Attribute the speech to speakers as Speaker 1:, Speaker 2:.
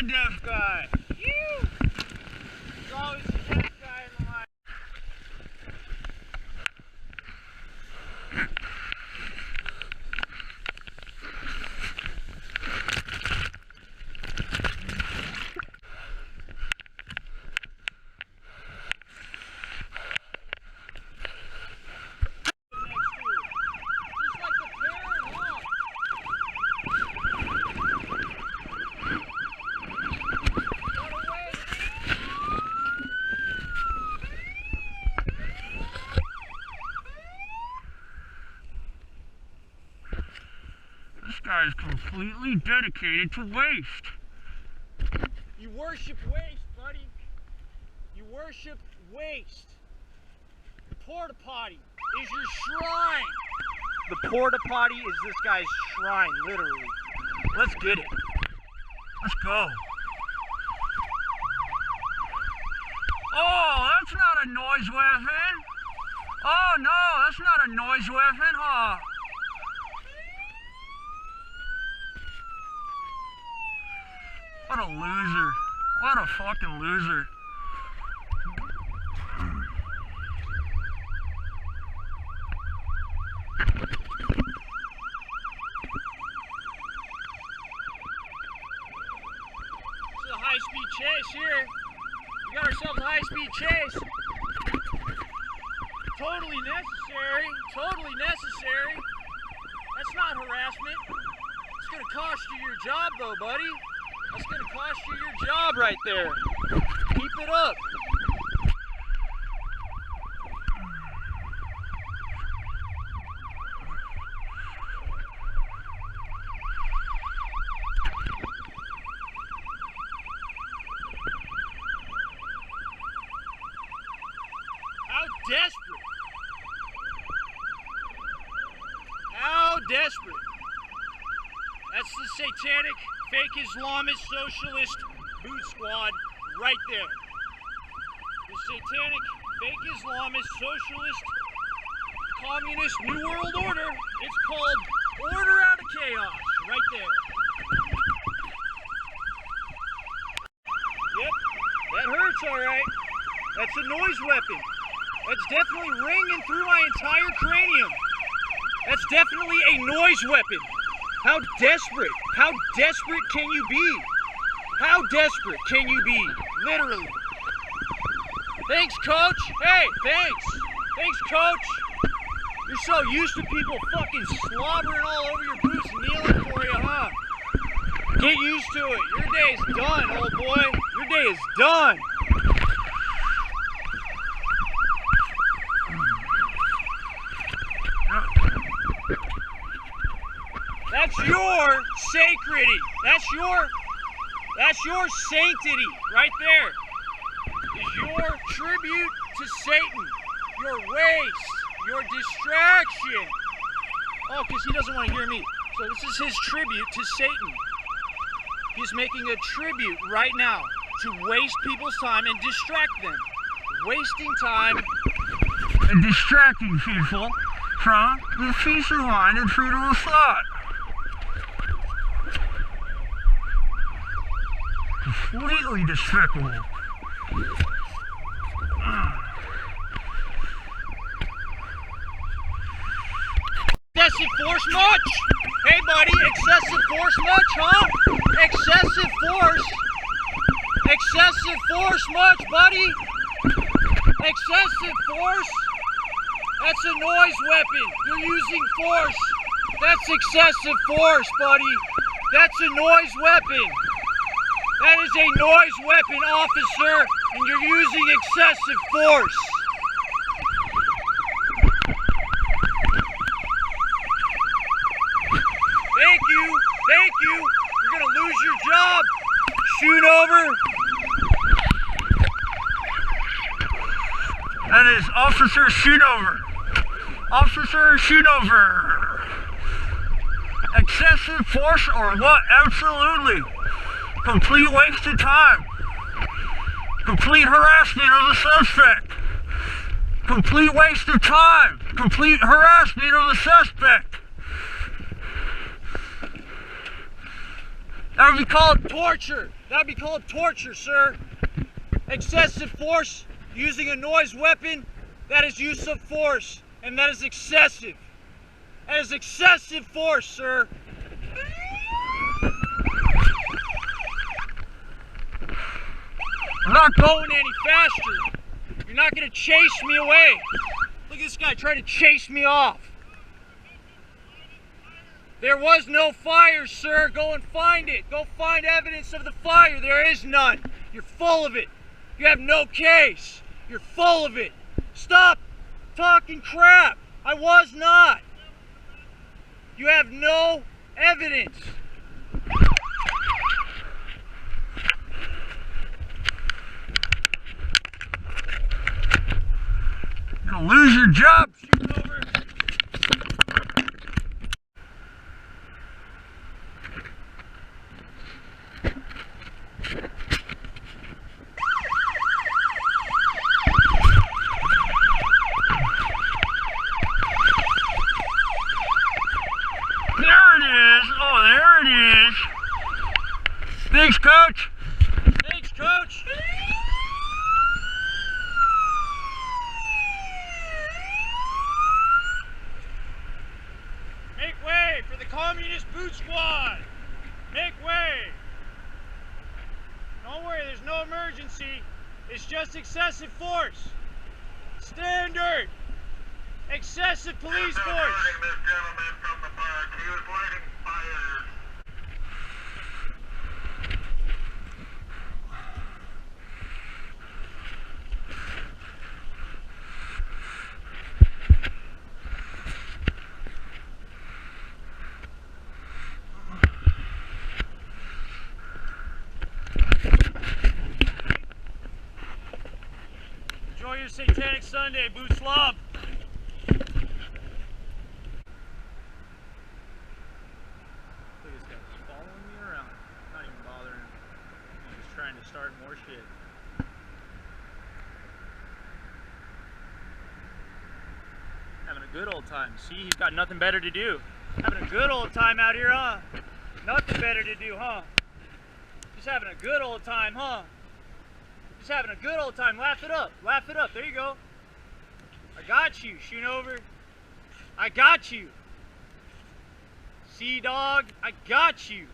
Speaker 1: deaf guy. Phew. There's always a deaf guy in the line. This guy is completely dedicated to waste. You worship waste, buddy. You worship waste. The porta potty is your shrine. The porta potty is this guy's shrine, literally. Let's get it. Let's go. Oh, that's not a noise weapon. Oh no, that's not a noise weapon, huh? What a loser. What a fucking loser. This is a high-speed chase here. We got ourselves a high-speed chase. Totally necessary. Totally necessary. That's not harassment. It's gonna cost you your job though, buddy. That's gonna cost you your job right there. Keep it up. How desperate. How desperate. That's the satanic, fake Islamist, socialist boot squad right there. The satanic, fake Islamist, socialist, communist New World Order. It's called Order Out of Chaos right there. Yep, that hurts all right. That's a noise weapon. That's definitely ringing through my entire cranium. That's definitely a noise weapon. How desperate can you be? How desperate can you be? Literally. Thanks, coach. Hey, thanks. Thanks, coach. You're so used to people fucking slobbering all over your boots and kneeling for you, huh? Get used to it. Your day's done, old boy. Your day is done. That's your sacredity. That's your sanctity right there. Is your tribute to Satan, your waste, your distraction. Oh, because he doesn't want to hear me. So this is his tribute to Satan. He's making a tribute right now to waste people's time and distract them. Wasting time and distracting people from the peace of mind and freedom of thought. Completely despicable. Excessive force much? Hey buddy, excessive force much, huh? Excessive force? Excessive force much, buddy? Excessive force? That's a noise weapon. You're using force. That's excessive force, buddy. That's a noise weapon. That is a noise weapon, officer, and you're using excessive force. Thank you, thank you. You're gonna lose your job, Schoonover. That is Officer Schoonover. Officer Schoonover. Excessive force or what? Absolutely. Complete waste of time. Complete harassment of the suspect. Complete waste of time. Complete harassment of the suspect. That would be called torture. That would be called torture, sir. Excessive force, using a noise weapon, that is use of force, and that is excessive. That is excessive force, sir. I'm not going any faster. You're not going to chase me away. Look at this guy trying to chase me off. There was no fire, sir. Go and find it. Go find evidence of the fire. There is none. You're full of it. You have no case. You're full of it. Stop talking crap. I was not. You have no evidence. You're gonna lose your job, Schoonover. Thanks, Coach. Thanks, Coach. Make way for the Communist Boot Squad. Make way. Don't worry, there's no emergency. It's just excessive force. Standard. Excessive police force.
Speaker 2: This gentleman from the park. He was lighting fires.
Speaker 1: Enjoy your Satanic Sunday, boot slob. Look at this guy just following me around. Not even bothering him. He's just trying to start more shit. Having a good old time. See, he's got nothing better to do. Having a good old time out here, huh? Nothing better to do, huh? Just having a good old time, huh? Just having a good old time. Laugh it up. Laugh it up. There you go. I got you, Schoonover. I got you. Sea dog, I got you.